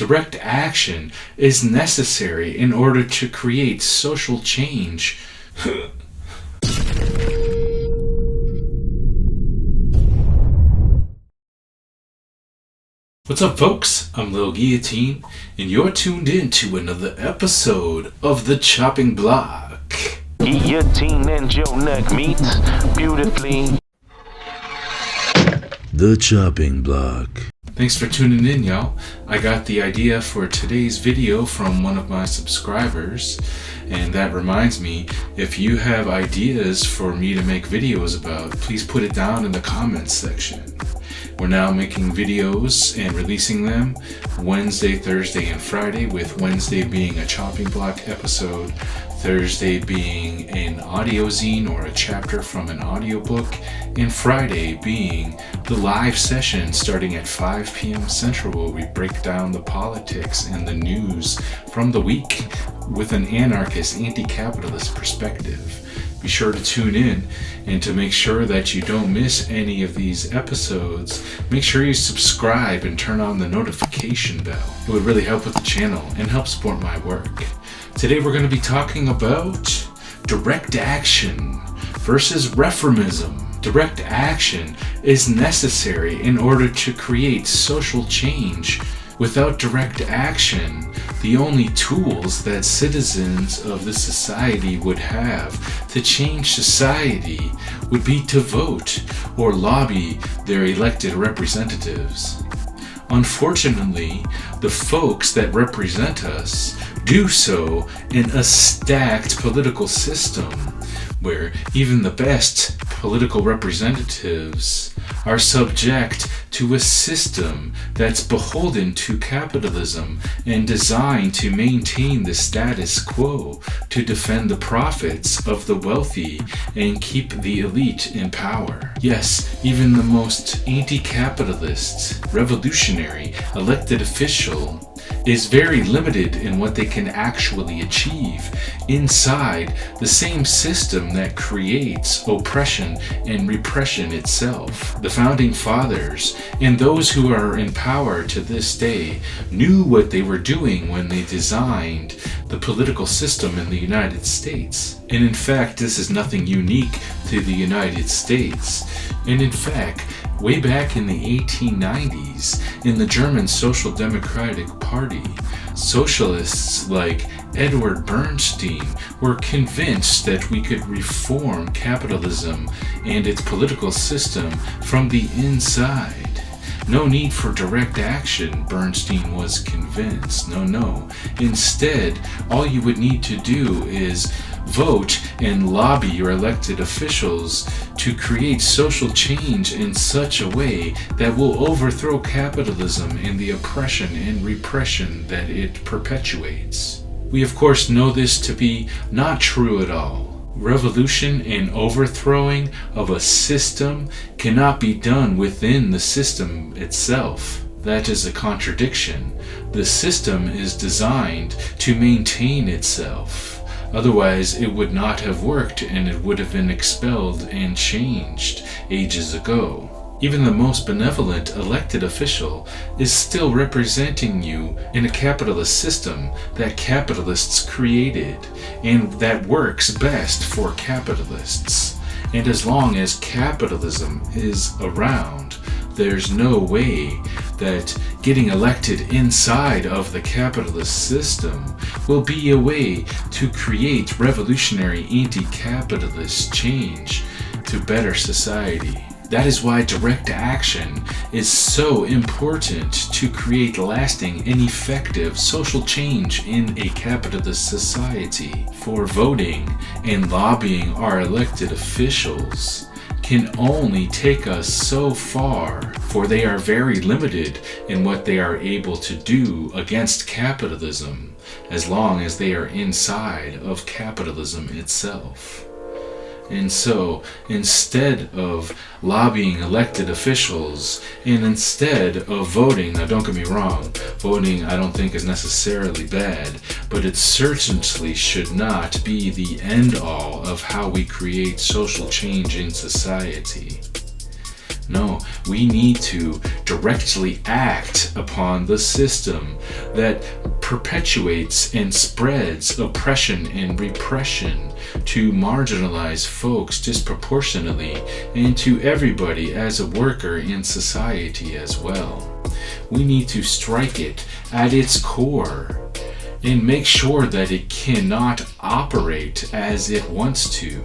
Direct action is necessary in order to create social change. What's up, folks? I'm Lil Guillotine, and you're tuned in to another episode of The Chopping Block. Guillotine and your neck meet beautifully. The Chopping Block. Thanks for tuning in, y'all. I got the idea for today's video from one of my subscribers, and that reminds me, if you have ideas for me to make videos about, please put it down in the comments section. We're now making videos and releasing them Wednesday, Thursday, and Friday, with Wednesday being a chopping block episode, Thursday being an audio zine or a chapter from an audiobook, and Friday being the live session starting at 5 p.m. Central, where we break down the politics and the news from the week with an anarchist, anti-capitalist perspective. Be sure to tune in, and to make sure that you don't miss any of these episodes, make sure you subscribe and turn on the notification bell. It would really help with the channel and help support my work. Today we're going to be talking about direct action versus Reformism. Direct action is necessary in order to create social change. Without direct action, the only tools that citizens of the society would have to change society would be to vote or lobby their elected representatives. Unfortunately, the folks that represent us do so in a stacked political system where even the best political representatives are subject to a system that's beholden to capitalism and designed to maintain the status quo, to defend the profits of the wealthy and keep the elite in power. Yes, even the most anti-capitalist, revolutionary elected official is very limited in what they can actually achieve inside the same system that creates oppression and repression itself. The founding fathers and those who are in power to this day knew what they were doing when they designed the political system in the United States. And in fact, this is nothing unique to the United States. And in fact, way back in the 1890s, in the German Social Democratic Party, socialists like Edward Bernstein were convinced that we could reform capitalism and its political system from the inside. No need for direct action, Bernstein was convinced. No. Instead, all you would need to do is vote and lobby your elected officials to create social change in such a way that will overthrow capitalism and the oppression and repression that it perpetuates. We of course know this to be not true at all. Revolution and overthrowing of a system cannot be done within the system itself. That is a contradiction. The system is designed to maintain itself. Otherwise, it would not have worked, and it would have been expelled and changed ages ago. Even the most benevolent elected official is still representing you in a capitalist system that capitalists created and that works best for capitalists. And as long as capitalism is around, there's no way that getting elected inside of the capitalist system will be a way to create revolutionary anti-capitalist change to better society. That is why direct action is so important to create lasting and effective social change in a capitalist society. For voting and lobbying our elected officials can only take us so far, for they are very limited in what they are able to do against capitalism, as long as they are inside of capitalism itself. And so, instead of lobbying elected officials, and instead of voting, now don't get me wrong, voting I don't think is necessarily bad, but it certainly should not be the end all of how we create social change in society. No, we need to directly act upon the system that perpetuates and spreads oppression and repression to marginalize folks disproportionately and to everybody as a worker in society as well. We need to strike it at its core and make sure that it cannot operate as it wants to.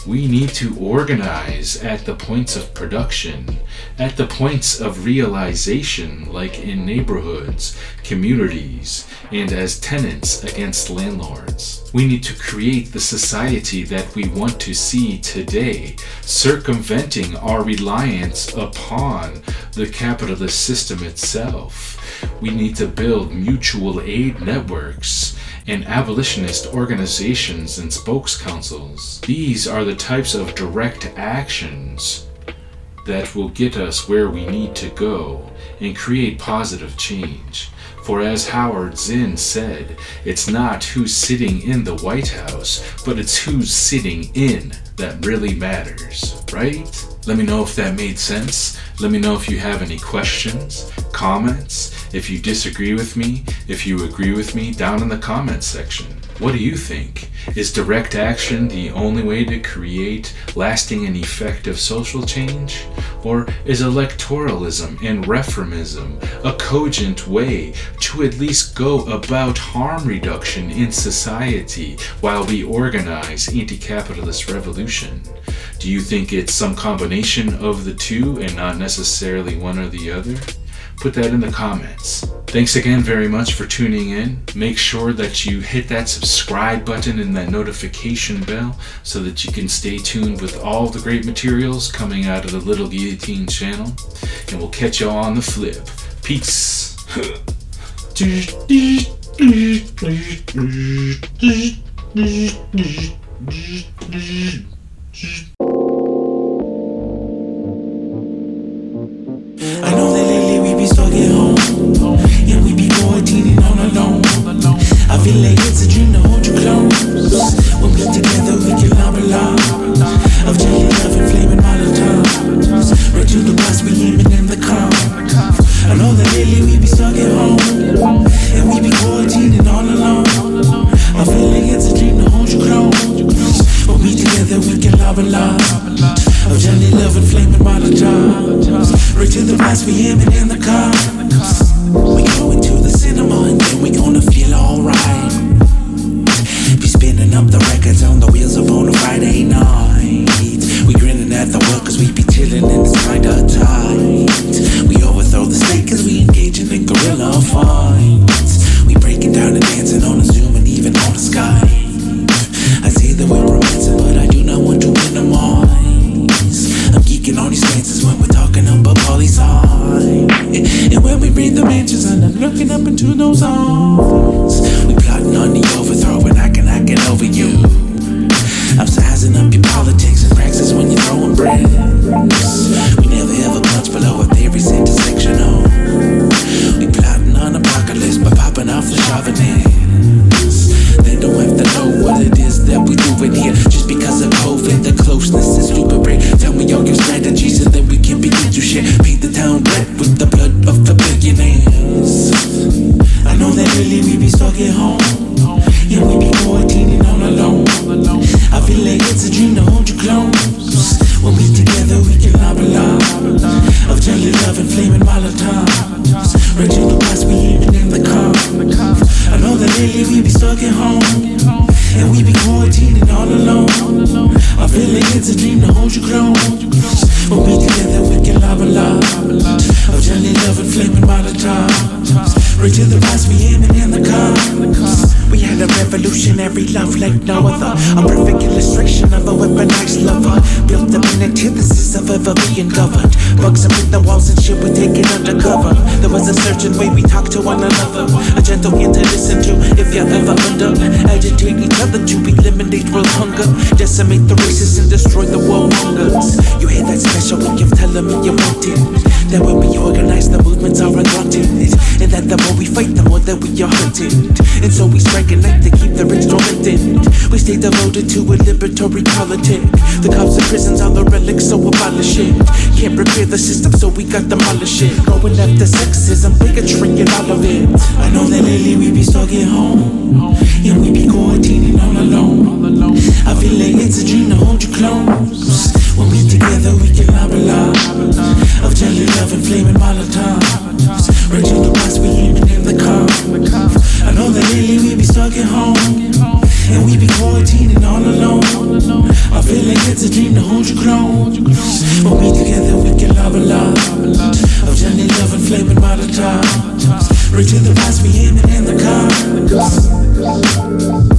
We need to organize at the points of production, at the points of realization, like in neighborhoods, communities, and as tenants against landlords. We need to create the society that we want to see today, circumventing our reliance upon the capitalist system itself. We need to build mutual aid networks and abolitionist organizations and spokes councils. These are the types of direct actions that will get us where we need to go and create positive change. For as Howard Zinn said, it's not who's sitting in the White House, but it's who's sitting in that really matters, right? Let me know if that made sense. Let me know if you have any questions, comments, if you disagree with me, if you agree with me, down in the comments section. What do you think? Is direct action the only way to create lasting and effective social change? Or is electoralism and reformism a cogent way to at least go about harm reduction in society while we organize anti-capitalist revolution? Do you think it's some combination of the two and not necessarily one or the other? Put that in the comments. Thanks again very much for tuning in. Make sure that you hit that subscribe button and that notification bell so that you can stay tuned with all the great materials coming out of the Little Guillotine channel. And we'll catch y'all on the flip. Peace. I know that lately we be stuck at home, and we be quarantining all alone. I feel like it's a dream to hold you close. When we together we can love a lot of jelly, love, and flaming Molotovs. Right to the bus, we aiming in the car. I know that lately we be stuck at home, and we be quarantining all alone. I feel like it's a dream to hold you close. When we together we can love a lot of jelly, love, and flaming Molotovs. Right to the bus, we aiming in the car. We going to the cinema and then we gonna feel alright. Be spinning up the records on the wheels up on a Friday night. We grinning at the work cause we be chilling and it's kinda tight. We overthrow the state cause we engaging in guerrilla fights. We breaking down and dancing on a Zoom and even on a Skype. I say that we're romancing but I do not want to minimize. I'm geeking on these stances when we're talking about poli-sci. And when we read the mansions and I'm looking up into those arms. We plotting on the overthrow and I can get over you. I'm sizing up your politics and praxis when you're throwing bricks. We never ever punch below a theory's intersectional. We plotting on apocalypse by popping off the chauvinists. They don't have to know what it is that we doing here. Just because of COVID, the closeness is stupid break. Tell me all your strategies and then we can begin to share. Paint the town red with the blood of the billionaires. I know that really we be stuck at home, yeah, we be quarantining all alone. I feel like it's a dream to hold you close. When we together we can love a lot of jelly, love, and flaming Molotovs. Right to the bus, we aiming in the car. I know that lately we be stuck at home, and we be quarantining all alone. I feel like it's a dream to hold you close. When we together we can love a lot of jelly, love, and flaming Molotovs. Right to the bus, we aiming in the car. We had a revolutionary love like no other, a perfect illustration of a weaponized lover. Built up an antithesis of ever being governed. Bugs up in the walls and shit, we take it undercover. There was a certain way we talked to one another, a gentle ear to listen to if you're ever under. Agitate each other to eliminate world hunger, decimate the races and destroy the world hungers. You hear that special when you're telling me you want it, that when we organize the movements are unwanted, and that the more we fight the more that we are hunted. And so we strike and like the keep the rich tormented. We stay devoted to a liberatory politic. The cops and prisons are the relics, so abolish it. Can't repair the system, so we got demolish it. Going after sexism, bigotry, and all of it. I know that lately we be stuck at home, and we be quarantining all alone. I feel like it's a dream to hold you close. When we together, we can love a lot of jelly, love, and flaming Molotovs. Right to the box, we aiming in the car. I know that lately we be stuck at home, and we be quarantining all alone. I feel like it's a dream to hold you close. When we together, we can love a lot of jelly, love, and flaming Molotovs. Right to the box, we aiming in the car.